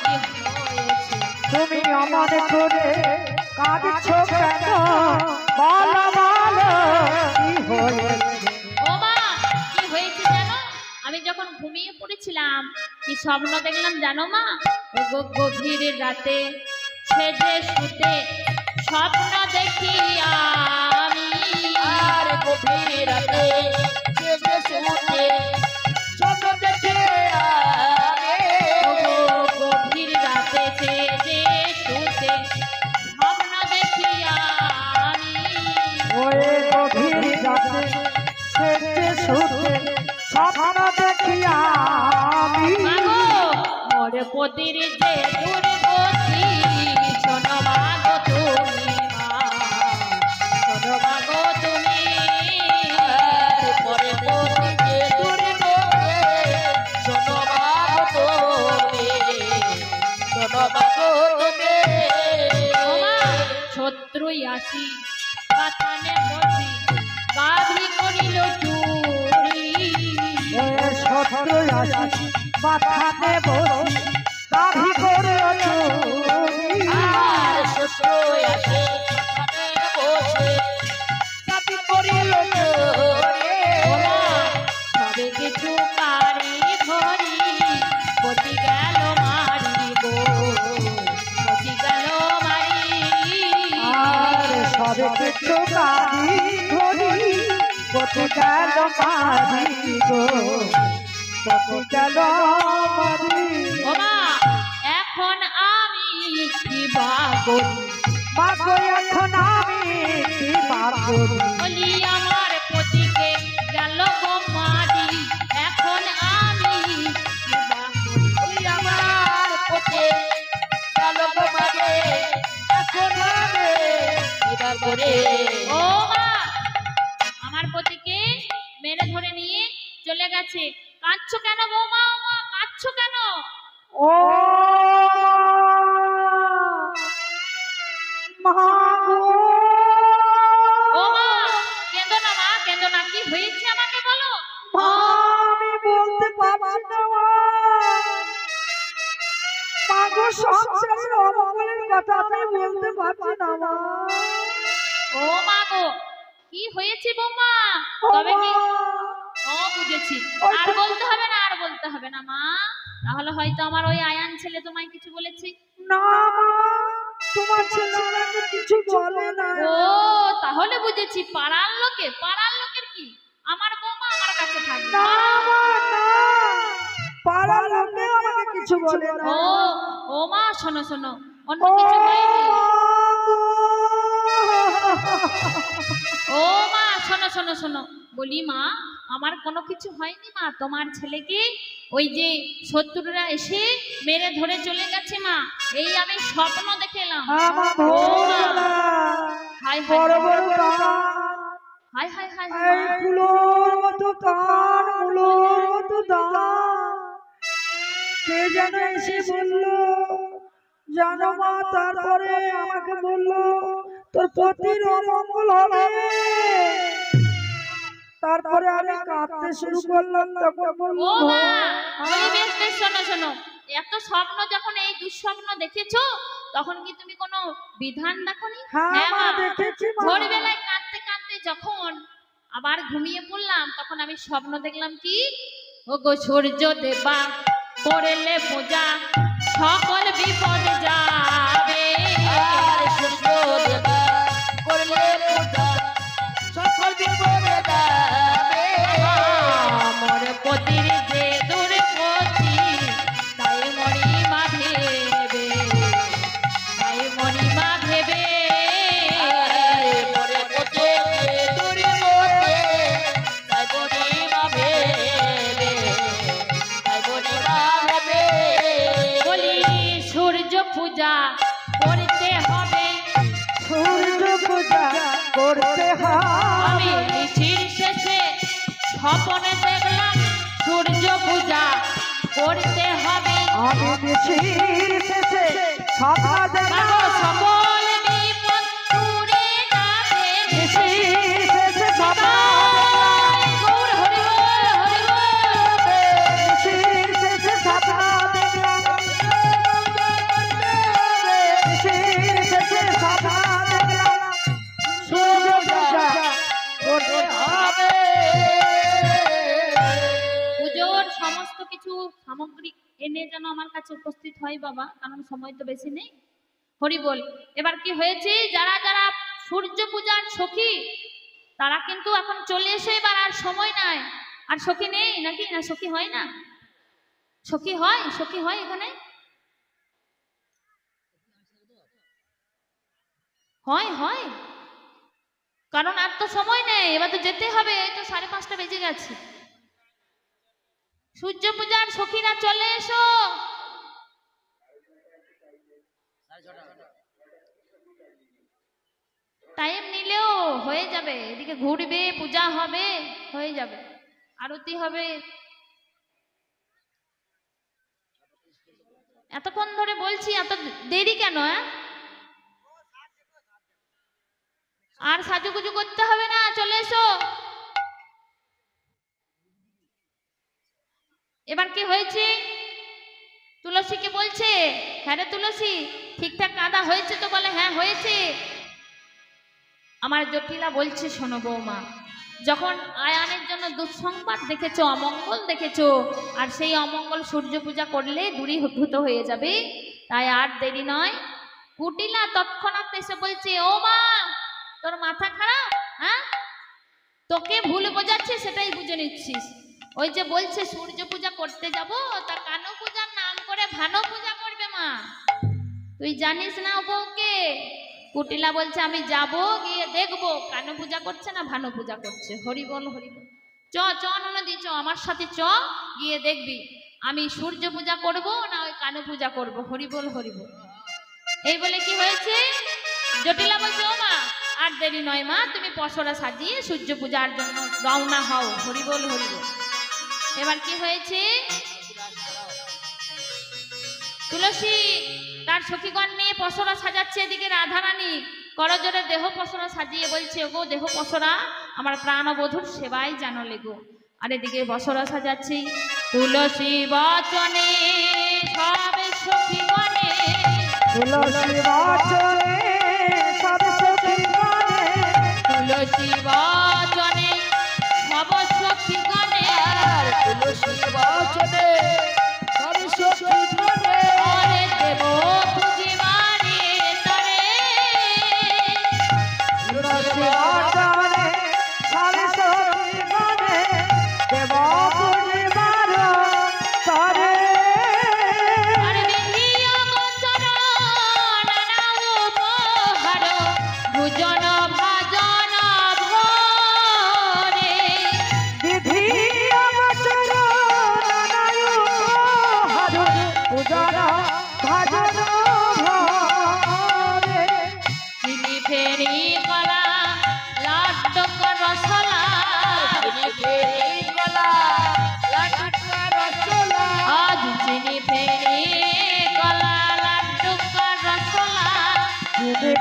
কি হয়েছে, তুমি অমন করে কাঁদছো কেন? বলো বলো কি হয়েছে? ও মা কি হয়েছে জানো? আমি যখন ঘুমিয়ে পড়েছিলাম কি স্বপ্ন দেখলাম জানো মা? গভীর রাতে সেজে শুতে স্বপ্ন দেখি আমি। আর গভীর রাতে সেজে শুতে স্বপ্ন দেখি আমি। গভীর রাতে সেজে শুতে স্বপ্ন দেখি আমি। ওই গভীর রাতে সেজে শুতে স্বপ্ন দেখি আমি। মোর পতির যে দুর্গতি, শোনো মাগো তুমি মা, শোনো মাগো তুমি। পরে পতি যে দুর্গতি, শোনো মাগো তুমি, শোনো মাগো তুমি। ওমা শত্রুই আসি পাতানে বসি, বাবরি করিল চুরি। শত্রু আসি পাতানে বসি, দাবি করে চুরি। আর শত্রু আসে পাতানে বসে, দাবি করিল চুরি। সবে কিছু কারি ধরি, পতি গেল মারি গো, পতি গেল মারি। আর সবে কিছু কারি ধরি, পতি গেল মারি গো, পতি গেল মারি। ওমা এখন আমি কি বাগরি, মাগো এখন আমি কি বাগরি। বলি আমার পতিকে গেল গো মারি, এখন আমি কি বাগরি। ওই আমার পথে গেল গো মারে, এখন আমি কি বাগরি। ও মা আমার পতিকে মেরে ধরে নিয়ে চলে গেছে। কাঁদছো কেন বৌমা? ও মা কাঁদছো কেন? ও মাগো, ও মা কেঁদো না মা, কেঁদো না। কি হয়েছে আমাকে বলো। মা আমি বলতে পারছি না মা। মাগো সংসারের অমঙ্গলের কথা আমি বলতে পারছি না মা। ও মা গো কি হয়েছে বৌমা? ও তবে মা, কি? ও বুঝেছি, আর বলতে হবে না, আর বলতে হবে না মা। তাহলে হয়তো আমার ওই আয়ান ছেলে তোমায় কিছু বলেছে। না মা, তোমার ছেলে আমাকে কিছু বলে না। ও তাহলে বুঝেছি, পাড়ার লোকের কি, আমার বৌমা আমার কাছে থাকবে। না মা, না, পাড়ার লোকেও আমাকে কিছু বলে না। ও ও মা শোনো শোনো, অন্য ও কিছু হয়নি। ও মা শোনো শোনো শোনো, বলি মা আমার কোনো কিছু হয়নি মা, তোমার ছেলেকে ওই যে শত্রুরা এসে মেরে ধরে চলে গেছে মা, এই আমি স্বপ্ন দেখে এলাম। আমার ও মা, ভোরবেলা হাই হাই বড় বড় কান, হাই হাই হাই এই কুলোর মতো কান, মুলোর মতো দাঁত, কে যেন এসে বলল জানো মা, তারপরে আমাকে বলল তোর পতির অমঙ্গল হবে। তারপরে আমি কাঁদতে শুরু করলাম, তখন বলল ও মা, ওই বেশ বেশ শোনো শোনো, এত স্বপ্ন যখন এই দুঃস্বপ্ন দেখেছো তখন কি তুমি কোনো বিধান দেখোনি? হ্যাঁ মা, মা, দেখেছি মা। ভোরবেলায় কাঁদতে কাঁদতে যখন আবার ঘুমিয়ে পড়লাম তখন আমি স্বপ্ন দেখলাম কি, ও গো সূর্য দেবা করলে পূজা সকল বিপদ যাবে। আর সূর্য দেবা করলে পূজা সকল বিপদ যাবে। আমার পতির যে দুর্গতি তাই মরিমা ভেবে, তাই মরিমা ভেবে। মরে পথে দুর্গতি তাই মরিমা ভেবে, তাই মরিমা ভেবে। বলি সূর্য পূজা করতে হবে, সূর্য পূজা করতে আমি হবে। নিশির শেষে স্বপনে দেখলাম সূর্য পূজা করতে হবে। আমি মিছির শেষে সভা দেখলাম, সকল বিপদ দূরে যাবে। মিছির শেষে সভা গৌর হরি বল, হরি বল। মিছির শেষে সভা দেখলাম, মিছির শেষে সভা দেখলাম। সূর্য পূজা করতে হবে। পুজোর সমস্ত কিছু সামগ্রী এনে যেন আমার কাছে উপস্থিত হয় বাবা, কারণ সময় তো বেশি নেই। হরি বল। এবার কি হয়েছে, যারা যারা সূর্য পূজার সখী তারা কিন্তু এখন চলে এসে, এবার আর সময় নাই। আর সখী নেই নাকি? না সখী হয় না? সখী হয়, সখী হয় এখানে হয় হয়, কারণ আর তো সময় নেই, এবার তো যেতে হবে, এই তো 5:30 বেজে গেছে। সূর্য পূজার সখীরা চলে এসো। টাইম নিলেও হয়ে যাবে, এদিকে ঘুরবে, পূজা হবে, হয়ে যাবে, আরতি হবে। এতক্ষণ ধরে বলছি, এত দেরি কেন? আর সাজুগুজু করতে হবে না, চলে এসো। এবার কি হয়েছে, তুলসীকে বলছে, হ্যাঁ রে তুলসী ঠিকঠাক কাঁদা হয়েছে তো? বলে হ্যাঁ হয়েছে। আমার জটিলা বলছে শোনো বৌমা, যখন আয়ানের জন্য দুঃসংবাদ দেখেছো, অমঙ্গল দেখেছো, আর সেই অমঙ্গল সূর্য পূজা করলে দূরীভূত হয়ে যাবে, তাই আর দেরি নয়। কুটিলা তৎক্ষণাৎ এসে বলছে, ও মা তোর মাথা খারাপ? হ্যাঁ, তোকে ভুল বোঝাচ্ছে সেটাই বুঝে নিচ্ছিস। ওই যে বলছে সূর্য পূজা করতে যাব, তা কানো পূজার নাম করে ভানো পূজা করবে মা, তুই জানিস না ও বউকে? কুটিলা বলছে আমি যাব, গিয়ে দেখবো কানো পূজা করছে না ভানো পূজা করছে। হরি বল, হরি বল। চ চ ননদি চ, আমার সাথে চ, গিয়ে দেখবি আমি সূর্য পূজা করব না ওই কানো পূজা করব। হরি বল, হরি বল। এই বলে কি হয়েছে, জটিলা বলছে, ও মা আর দেরি নয় মা, তুমি পসরা সাজিয়ে সূর্য পূজার জন্য রওনা হও। হরি বল, হরি বল। এবার কি হয়েছে, তুলসী তার সখীগণ নিয়ে পসরা সাজাচ্ছে, এদিকে রাধারানী করজোরে দেহ পসরা সাজিয়ে বলছে, ওগো দেহ পসরা আমার প্রাণবধূর সেবায় জানো লেগো। আর এদিকে পসরা সাজাচ্ছি, তুলসী বচনে সব সখীগণে, তুলসী বচনে সব সখীগণে, তুলসী বচনে সব সখীগণে, তুলসী বচনে সব সখীগণে, ওরে দেব পুজিবারে তারে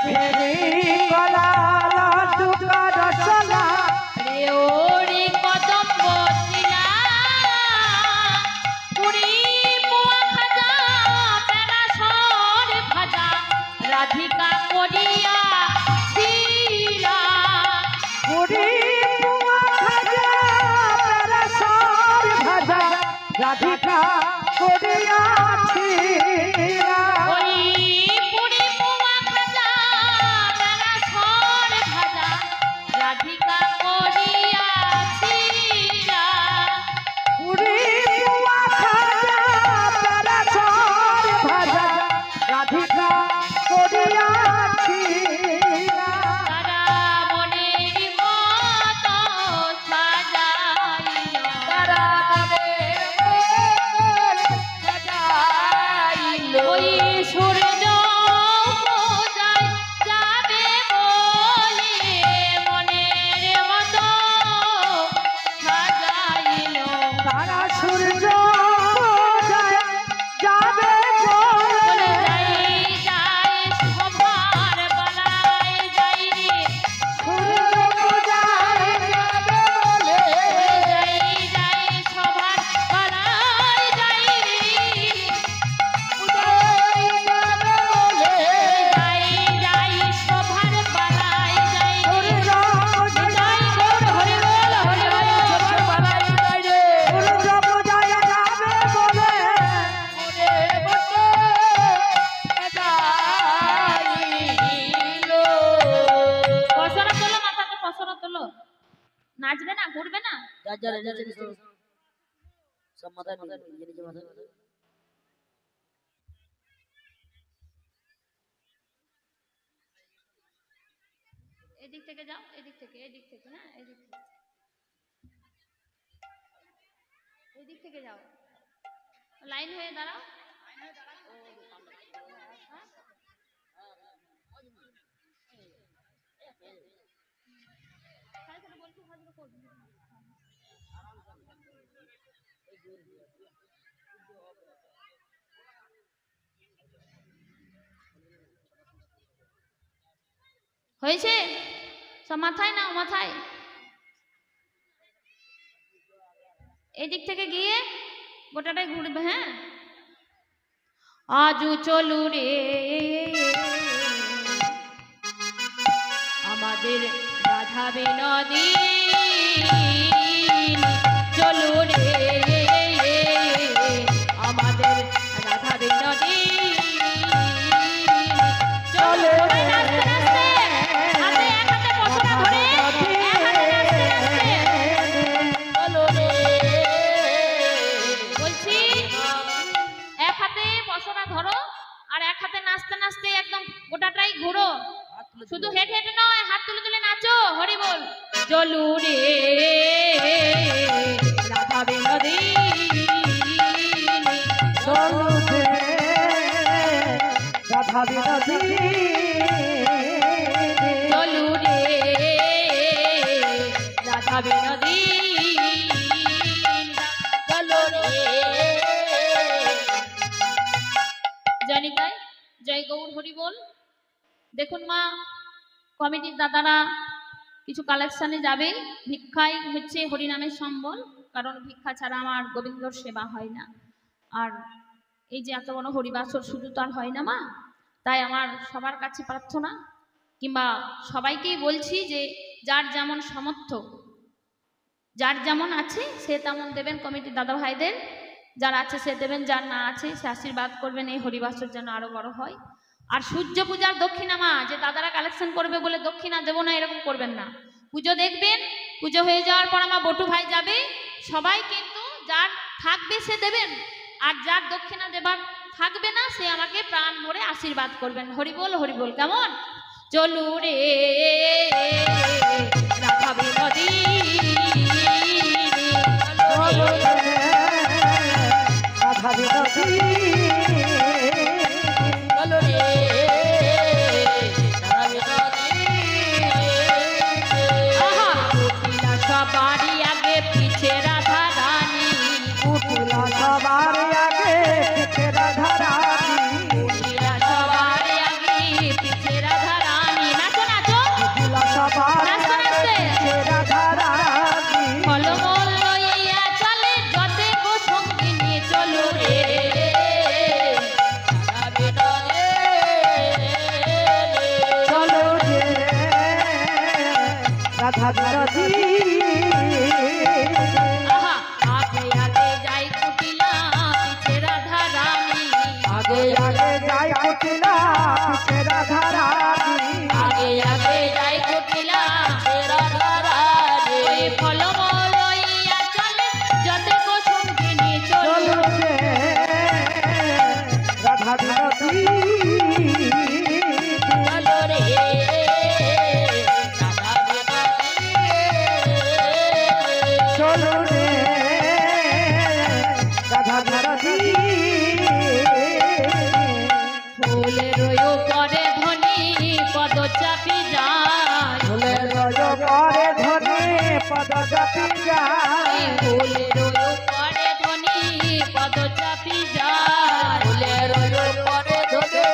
ফেরি গলা লাড্ডু কা রসলা রে ওরে কদম্ব শিলা পুরি পোয়া খাজা পেড়া সর ভাজা রাধিকা করিয়া ছিলা পুরি পোয়া খাজা পেড়া সর ভাজা রাধিকা করিয়াছি ওই পুরি পোয়া খাজা পেড়া সর ভাজা রাধিকা করিয়া ছিলা পুরি পোয়া খাজা পেড়া সর ভাজা রাধিকা করিয়াছি তারা মনের মতো সাজাইল তারা মনের মতন সাজাইল। ওই সূর্য পূজায় যাবে বলে মনের মতো সাজাইল তারা সূর্য যায় যাবে বলে বলে যাই যাই সবার বালায় যাই রে সূর্য পূজায় যাবে বলে যাই যাই সবার বালায় যাই রে পূজায় যাবে বলে যাই যাই সবার বালায় যাই রে সূর্য যাই গৌর হরি বল হরি বল সূর্য বানাই যায় রে সূর্য পূজায় যাবে বলে মনের মতো সাজাইল। পছরা তোলো মাথাতে পছরা তোলো নাচবে না ঘুরবে না সব মাথায় নিজে নিজে মাথায় এদিক থেকে যাও এদিক থেকে হ্যাঁ এদিক থেকে যাও লাইন হয়ে দাঁড়াও হ্যাঁ? সাড়ে ছটা বলছি, সাড়ে ছটা করবি। হয়েছে সব মাথায় নাও মাথায় এদিক থেকে গিয়ে গোটাটাই ঘুরবে হ্যাঁ আজু চলু রে আমাদের রাধা বিনোদী চলু রে আমাদের রাধা বিনোদী চলো রে নাচতে নাচতে হাতে এক হাতে পছরা ধরে এক হাতে নাচতে নাচতে চলো রে বলছি এক হাতে পছরা ধরো আর এক হাতে নাচতে নাচতে একদম গোটাটাই ঘুরো শুধু হেঁটে হেঁটে নয় হাত তুলে তুলে নাচো হরি বল চলু রে রাধা বিনোদী চলো রে রাধা বিনোদী চলু রে রাধা বিনোদী চলো রে জানিকায় জয় গৌর হরি বল দেখুন মা কমিটির দাদারা কিছু কালেকশনে যাবে ভিক্ষাই হচ্ছে হরিনামের সম্বল কারণ ভিক্ষা ছাড়া আমার গোবিন্দর সেবা হয় না আর এই যে এত বড় হরিবাসর শুধু তো আর হয় না মা তাই আমার সবার কাছে প্রার্থনা কিংবা সবাইকেই বলছি যে যার যেমন সামর্থ্য যার যেমন আছে সে তেমন দেবেন কমিটির দাদা ভাইদের যার আছে সে দেবেন যার না আছে সে আশীর্বাদ করবেন এই হরিবাসর যেন আরো বড় হয় আর সূর্য পূজার দক্ষিণা মা যে দাদারা কালেকশন করবে বলে দক্ষিণা দেবো না এরকম করবেন না পুজো দেখবেন পুজো হয়ে যাওয়ার পর আমার বটু ভাই যাবে সবাই কিন্তু যার থাকবে সে দেবেন আর যার দক্ষিণা দেবার থাকবে না সে আমাকে প্রাণ ভরে আশীর্বাদ করবেন হরি বল কেমন চলু রে রাধা বিনোদী চলো রে রাধা বিনোদী চলো রে রাধা বিনোদী আহা কুটিলা সবারই আগে পিছে রাধা রানী কুটিলা সবার আগে পিছে রাধা রানী কুটিলা সবারই আগে পিছে রাধা রানী চলো রে রাধা বিরোধী ফুলের উপরে ধ্বনি পদ চাপি যায় ফুলের পরে ধনে পদ চাপি যায় ফুলের উপরে ধ্বনি পদ চাপি যায় ফুলের পরে ধনে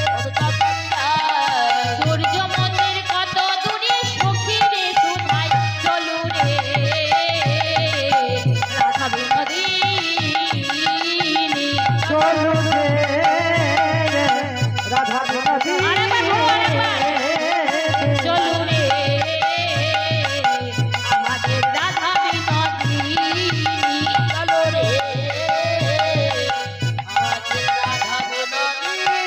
পদ চাপি যায় সূর্য মন্দির কত দূরে সখী রে সুধাই চলু রে রাধা বিনোদিনী চলো রে রাধা বিরোধী চলু রে আমাদের রাধা বিনোদিনী চলো রে আমাদের রাধা বিনোদিনী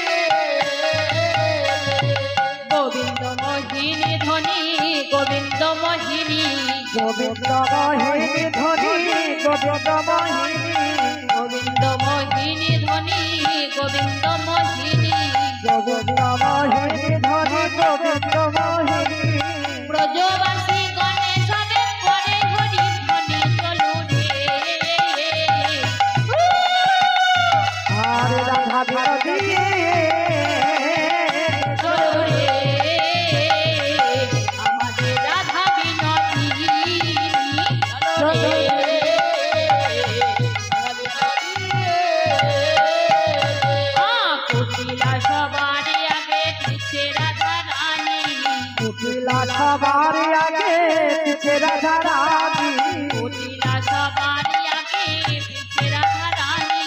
গোবিন্দ মোহিনী ধ্বনি গোবিন্দ মোহিনী গোবিন্দ মোহিনী ধ্বনি গোবিন্দ মোহিনী গোবিন্দ মোহিনী ধ্বনি গোবিন্দ মোহিনী গোবিন্দ মোহিনী ধ্বনি গোবিন্দ মোহিনী ব্রজবাসী গণে সবে করে হরি ধ্বনি চলু রে আর রাধা বিরোধী চলু রে আমাদের রাধা বিনোদিনী চলো রে কুটিলা সবার আগে পিছে রাধা রানী কুটিলা সবার আগে পিছে রাধা রানী কুটিলা সবার আগে পিছে রাধা রানী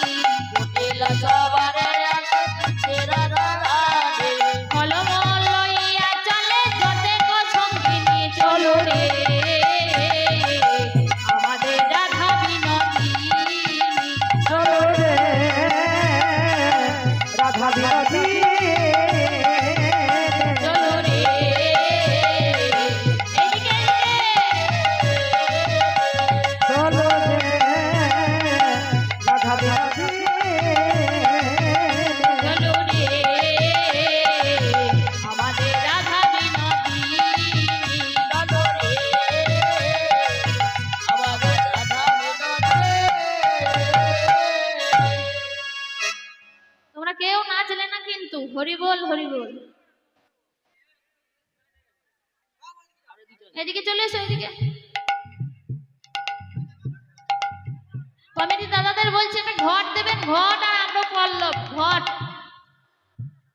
কুটিলা সবার আগে পিছে রাধা রানী কলম লইয়া চলে যতে গো সঙ্গিনী চলো রে আমাদের রাধা বিনোদিনী চলো রে রাধা বিরোধী চলো রে এদিকে চলো রে রাধা বিরোধী চলো রে আমাদের রাধা বিনোদিনী চলো রে আমাদের রাধা বিরোধী তোমরা কেউ নাচলে না কিন্তু হরি বল হরি বল এদিকে চলে এসো এদিকে কমিটি দাদাদের বলছে একটা ঘট দেবেন ঘট আর আমরা পল্লব ঘট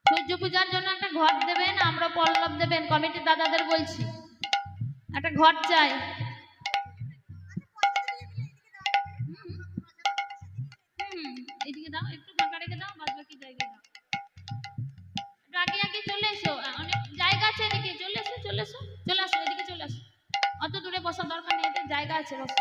সূর্য পূজার জন্য একটা ঘট দেবেন আমরা পল্লব দেবেন কমিটি দাদাদের বলছি একটা ঘট চাই এদিকে দাও একটু ফাঁকা রেখে দাও বাদ বাকি জায়গা দাও একটু আগে আগে চলে এসো অনেক জায়গা আছে এদিকে চলে এসো চলে এসো চলে আসো এদিকে চলে আসো অত দূরে বসার দরকার নেই এতে জায়গা আছে বসো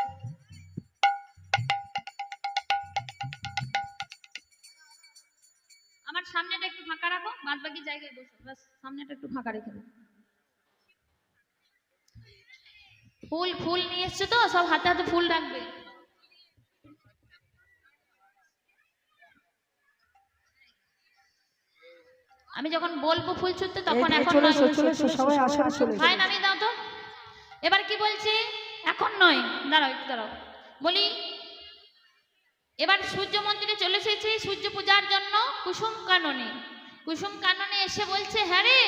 আমার সামনেটা একটু ফাঁকা রাখো বাদ বাকি জায়গায় বসো বাস সামনেটা একটু ফাঁকা রেখে দাও ফুল ফুল নিয়ে এসছো তো সব হাতে হাতে ফুল রাখবে আমি যখন বলবো ফুল ছুটতে তখন এখন চলে নয় এসো চলে এসো সবাই আসরে চলে এসো ভাই নামিয়ে দাও তো এবার কি বলছি এখন নয় দাঁড়াও একটু দাঁড়াও বলি এবার সূর্য মন্দিরে চলে এসেছি সূর্য পূজার জন্য কুসুম কাননে এসে বলছে হ্যাঁ রে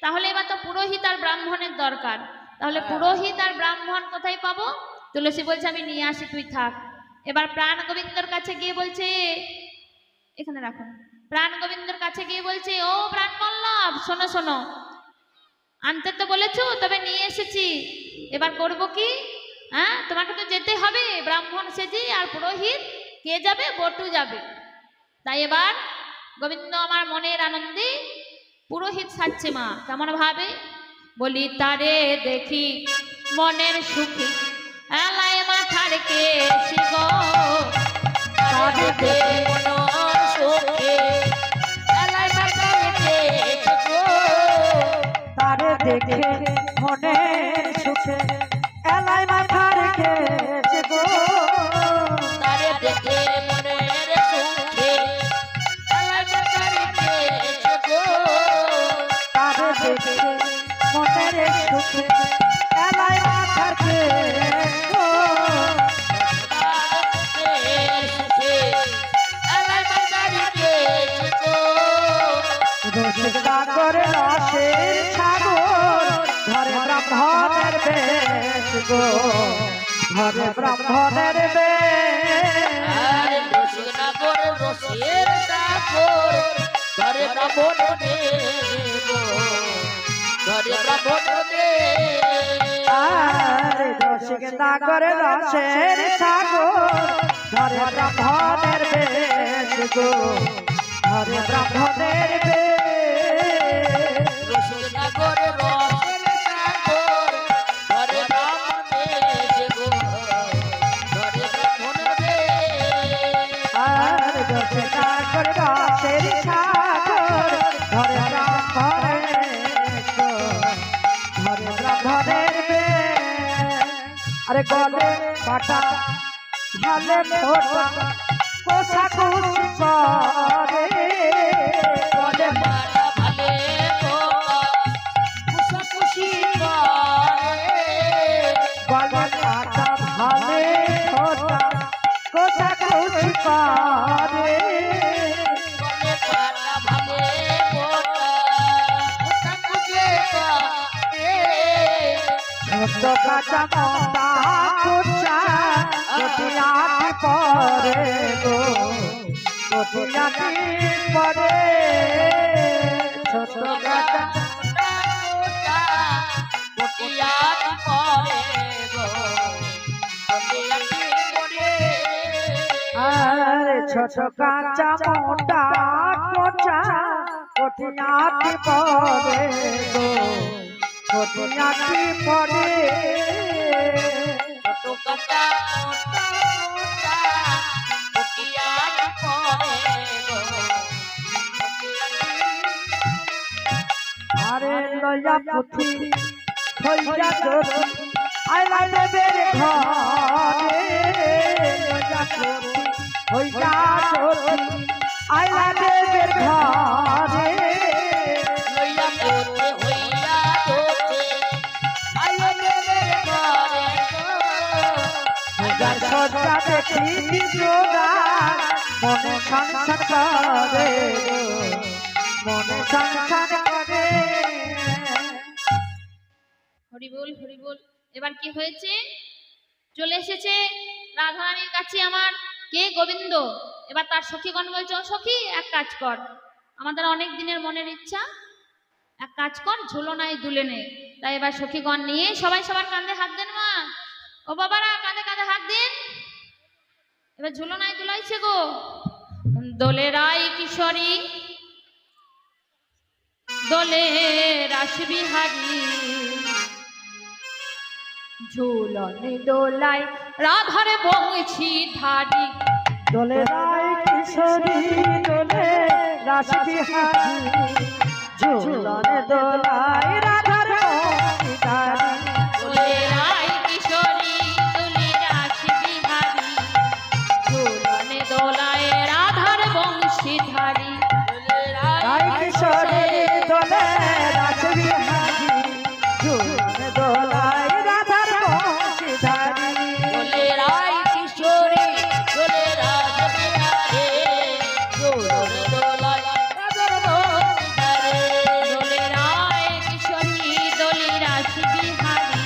তাহলে এবার তো পুরোহিত আর ব্রাহ্মণের দরকার তাহলে পুরোহিত আর ব্রাহ্মণ কোথায় পাবো তুলসী বলছে আমি নিয়ে আসি তুই থাক এবার প্রাণ গোবিন্দর কাছে গিয়ে বলছে এখানে রাখুন প্রাণ গোবিন্দর কাছে গিয়ে বলছে ও প্রাণ বল্লভ শোনো শোনো আনতে তো বলেছো তবে নিয়ে এসেছি এবার করব কি হ্যাঁ তোমাকে তো যেতে হবে ব্রাহ্মণ সেজি আর পুরোহিত কে যাবে বটু যাবে তাই এবার গোবিন্দ আমার মনের আনন্দে পুরোহিত সাজছে মা কেমন ভাবে বলি তারে দেখি মনের সুখী এলায় মাথার কে শিব তারে দেখি মনের সুখী এলায় মাথার কে শিব তারে দেখে মনের সুখে এলায় মাথার কে শিব তারে দেখে মনের সুখে এলায় মাথার কে শিব তারে দেখে মনের সুখে এলায় মাথার কে শিব নাগর রসের সাগর ধরে ব্রাহ্মণের বেশ গো ধরে ব্রাহ্মণের বেশ আরে রসিকনগর রসের সাগর ধরে ব্রাহ্মণ দেব ধরে ব্রাহ্মণ দেব আরে রসিক নাগর রসের সাগর ধরে ব্রাহ্মণের বেশ গো ধরে ব্রাহ্মণের বেশ রসিকনগর রসের সাগর ধরে ব্রাহ্মণ দেব ধরে ব্রাহ্মণ দেব আর রসিক নাগর রসের সাগর ধরে ব্রাহ্মণের গো ধরে ব্রাহ্মণের বেশ আরে গলে বাটা ঝালে ফোটা কোষাকুষি করে বলে মারা ভালে পোকা খুশি করে গলে বাটা ঝালে ফোটা কোষাকুষি করে বলে মারা ভালে পোকা খুশি করে ছোট কাটা মোটা কোচা কোটিয়াটি পরে গো কোটিয়াটি পরে ছোট কাটা আর ছোট কাঁচা মোটা কোচা কোটিয়াটি পরে গো কোটিয়াটি পরে আরে লয়া পুথি হইয়া জ্যোতি আইলা দেবের ঘরে লয়া পুথি হইয়া জ্যোতি আইলা দেবের ঘরে পূজার সজ্জা দেখি জোগার মনে সংসার করে গো, মনে সংসার করে হরিবোল হরিবোল। এবার কি হয়েছে? চলে এসেছে রাধারানীর কাছে আমার কে গোবিন্দ। এবার তার সখীগণ বলছে, ও সখী এক কাজ কর, আমাদের অনেক দিনের মনের ইচ্ছা, এক কাজ কর ঝুলনায় দুলে নে। তাই এবার সখীগণ নিয়ে সবাই সবার কাঁধে হাত দেন। মা ও বাবারা কাঁধে কাঁধে হাত দিন। এবার ঝুলনায় দুলাইছে গো। দোলে রাই কিশোরী দোলে রাসবিহারী ঝুলনে দোলায় রাধার বংশী ধারী। দোলে রায় কিশোরী দোলে রাসবিহারী ঝুলনে দোলায় রাধার বংশীধারী। দোলে রাই কিশোরী দোলে রাসবিহারী ঝুলনে দোলায় রাধার বংশী ধারী। রায় কিশোরী দোলে রাসবিহারী ঝুলনে দোলায় রাধার বংশীধারী। দোলে রাই কিশোরী দোলে রাসবিহারী দোলে দোলায় রাধার বংশীধারী। দোলে রায় কিশোরী দোলে রাসবিহারী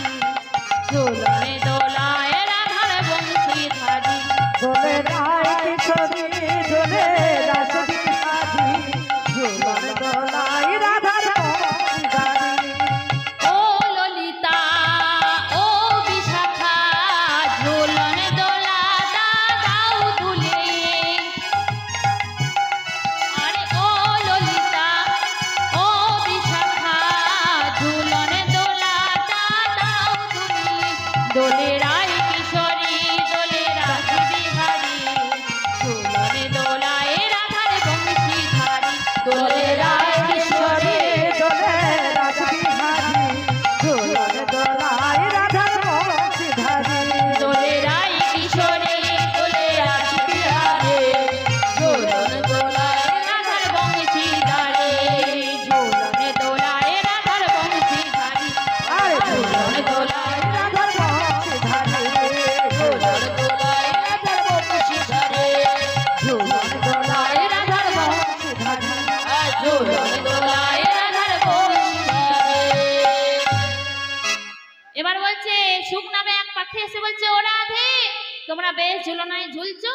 তোমরা বেশ ঝুলনায় ঝুলছো,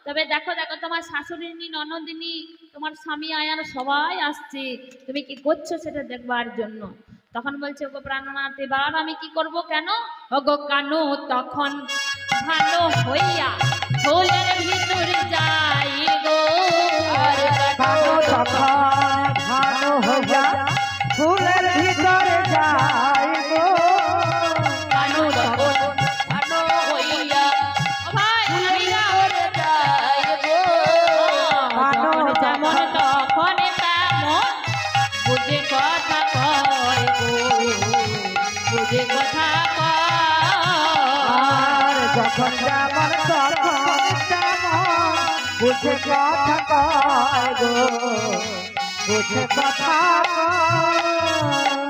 তবে দেখো দেখো তোমার শাশুড়িনী ননদিনী তোমার স্বামী আয়ার সবাই আসছে, তুমি কি করছো সেটা দেখবার জন্য। তখন বলছে ওগো প্রাণনাথ এবার আমি কি করব কেন? ওগো কানু তখন ভালো হইয়া ফুলের ভিতর যাই গো। আরে কানো তখন ভালো হইয়া ফুলের ভিতরে যাই গো। কানু তখন ভালো হইয়া ও ভাই ভাবিরা, যায় গো। যখন যেমন তখন তেমন বুঝে কথা কয় গো, বুঝে কথা কয়। আর যখন যেমন তখন তেমন বুঝে কথা কয় গো, বুঝে কথা কয়।